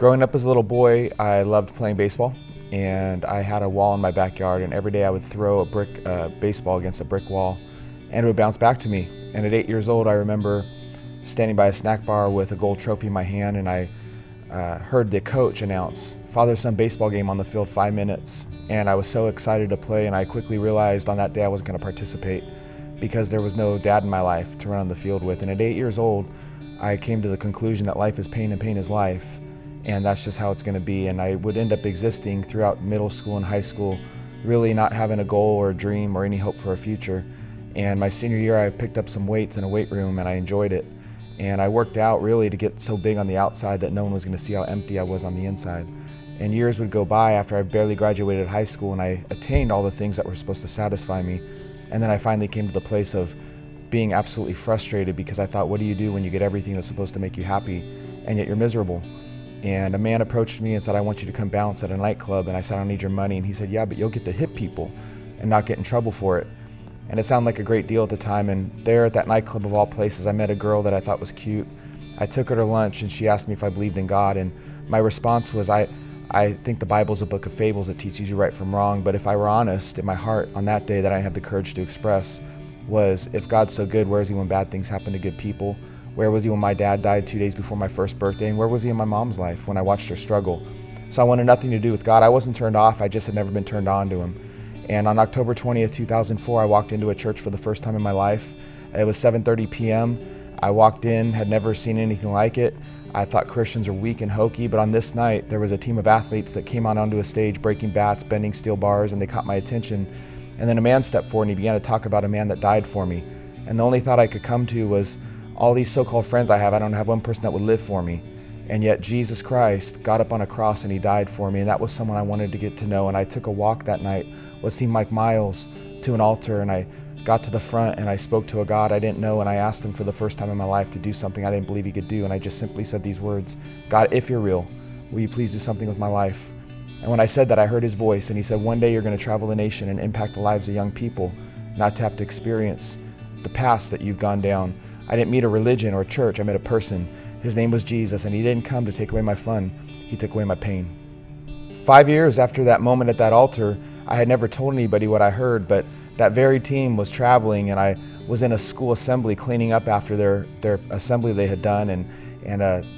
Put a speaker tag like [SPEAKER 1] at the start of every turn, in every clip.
[SPEAKER 1] Growing up as a little boy, I loved playing baseball, and I had a wall in my backyard, and every day I would throw a baseball against a brick wall, and it would bounce back to me. And at 8 years old, I remember standing by a snack bar with a gold trophy in my hand, and I heard the coach announce, "Father-son baseball game on the field, 5 minutes." And I was so excited to play, and I quickly realized on that day I wasn't going to participate because there was no dad in my life to run on the field with. And at 8 years old, I came to the conclusion that life is pain and pain is life, and that's just how it's going to be. And I would end up existing throughout middle school and high school, really not having a goal or a dream or any hope for a future. And my senior year, I picked up some weights in a weight room, and I enjoyed it. And I worked out really to get so big on the outside that no one was going to see how empty I was on the inside. And years would go by after I barely graduated high school and I attained all the things that were supposed to satisfy me. And then I finally came to the place of being absolutely frustrated because I thought, what do you do when you get everything that's supposed to make you happy and yet you're miserable? And a man approached me and said, "I want you to come bounce at a nightclub." And I said, "I don't need your money." And he said, "Yeah, but you'll get to hit people and not get in trouble for it." And it sounded like a great deal at the time. And there at that nightclub of all places, I met a girl that I thought was cute. I took her to lunch and she asked me if I believed in God. And my response was, I think the Bible's a book of fables that teaches you right from wrong. But if I were honest in my heart on that day that I didn't have the courage to express was, if God's so good, where is he when bad things happen to good people? Where was he when my dad died 2 days before my first birthday? And where was he in my mom's life when I watched her struggle? So I wanted nothing to do with God. I wasn't turned off. I just had never been turned on to him. And on October 20th, 2004, I walked into a church for the first time in my life. It was 7:30 p.m. I walked in, had never seen anything like it. I thought Christians are weak and hokey, but on this night, there was a team of athletes that came out onto a stage, breaking bats, bending steel bars, and they caught my attention. And then a man stepped forward and he began to talk about a man that died for me. And the only thought I could come to was, all these so-called friends I have, I don't have one person that would live for me. And yet Jesus Christ got up on a cross and he died for me, and that was someone I wanted to get to know. And I took a walk that night, what seemed like miles, to an altar, and I got to the front and I spoke to a God I didn't know, and I asked him for the first time in my life to do something I didn't believe he could do. And I just simply said these words, "God, if you're real, will you please do something with my life?" And when I said that, I heard his voice, and he said, "One day you're going to travel the nation and impact the lives of young people, not to have to experience the past that you've gone down." I didn't meet a religion or a church, I met a person. His name was Jesus, and he didn't come to take away my fun, he took away my pain. 5 years after that moment at that altar, I had never told anybody what I heard, but that very team was traveling, and I was in a school assembly cleaning up after their assembly they had done, and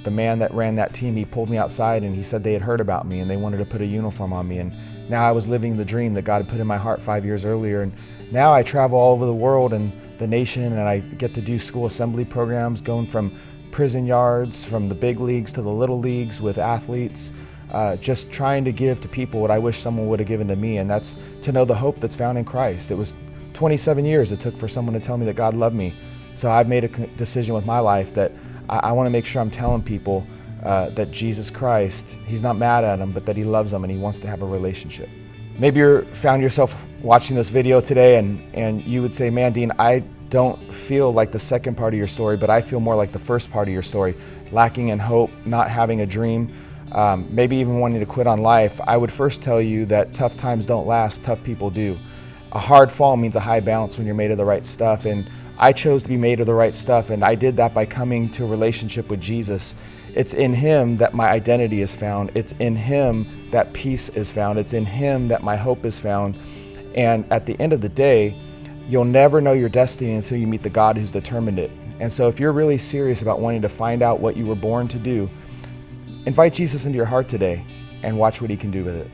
[SPEAKER 1] the man that ran that team, he pulled me outside and he said they had heard about me and they wanted to put a uniform on me. And now I was living the dream that God had put in my heart 5 years earlier. And now I travel all over the world and the nation, and I get to do school assembly programs, going from prison yards, from the big leagues to the little leagues with athletes, just trying to give to people what I wish someone would have given to me, and that's to know the hope that's found in Christ. It was 27 years it took for someone to tell me that God loved me. So I've made a decision with my life that I want to make sure I'm telling people that Jesus Christ, he's not mad at them, but that he loves them and he wants to have a relationship. Maybe you found yourself watching this video today and you would say, "Man, Dean, I don't feel like the second part of your story, but I feel more like the first part of your story, lacking in hope, not having a dream, maybe even wanting to quit on life." I would first tell you that tough times don't last, tough people do. A hard fall means a high bounce when you're made of the right stuff, and I chose to be made of the right stuff, and I did that by coming to a relationship with Jesus. It's in him that my identity is found. It's in him that peace is found. It's in him that my hope is found. And at the end of the day, you'll never know your destiny until you meet the God who's determined it. And so if you're really serious about wanting to find out what you were born to do, invite Jesus into your heart today and watch what he can do with it.